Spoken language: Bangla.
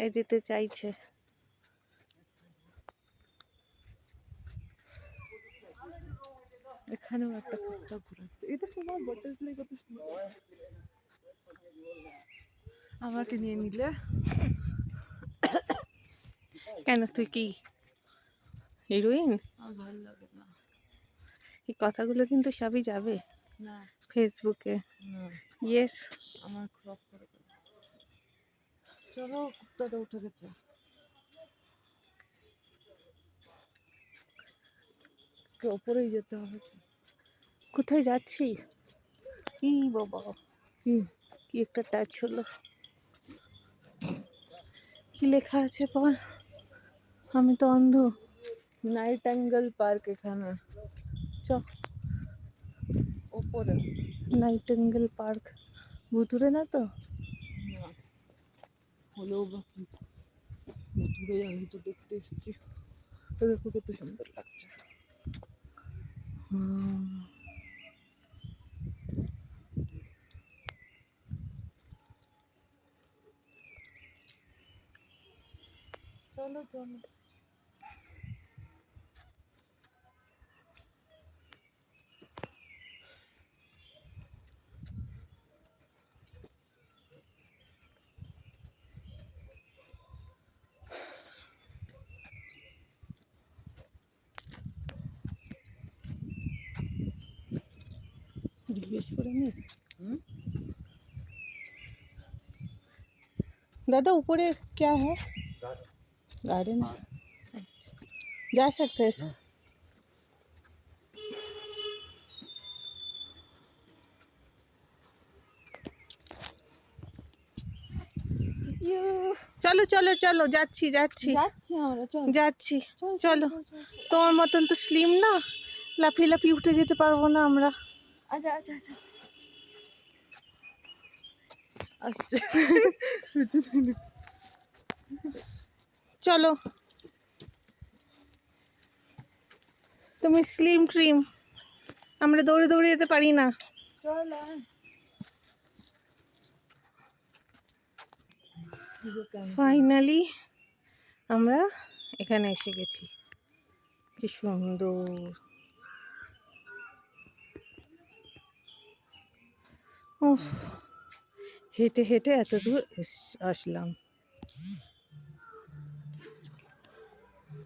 এই যেতে চাইছে। এখানেও একটা কুত্তা ঘুরাচ্ছে। এটা তোমার বাটারফ্লাই কত সুন্দর। আমাকে নিয়ে নিলে কেন, তুই কি হিরোইন? আমার ভালো লাগে না। এই কথাগুলো কিন্তু সবই যাবে না ফেসবুকে। না, ইয়েস। আমার ক্রপ করে দেবে। চলো, কুত্তাটা উঠে গেছে। ওপরেই যেতে হবে। কোথায় যাচ্ছি? কি বাবা, কি কি একটা টাচ হলো। কি লেখা আছে পর? আমি তো অন্ধ। নাইট অ্যাঙ্গেল পার্ক এখানে চ, ওপরে। নাইটেঙ্গেল পার্ক ভুতুরে না তো? না, হলেও বা কি, দূরে আমি তো দেখতে এসেছি। দেখো কত সুন্দর লাগছে। চলো চলো। জিজ্ঞেস করে নি। दादा ऊपर क्या है? गार्डन है। अच्छा, जा सकते हैं ऐसे? চলো চলো চলো, যাচ্ছি যাচ্ছি যাচ্ছি আমরা, চল যাচ্ছি। চল চলো, চল চল। তোমার মতন তো স্লিম না, লাফিয়ে লাফিয়ে উঠে যেতে পারবো না আমরা। আচ্ছা আচ্ছা আচ্ছা আসছে। চলো, তুমি স্লিম ট্রিম, আমরা দৌড়ে দৌড়ে যেতে পারি না। চল। ফাইনালি আমরা এখানে এসে গেছি। কি সুন্দর। উফ, হেঁটে হেঁটে এত দূর আসলাম।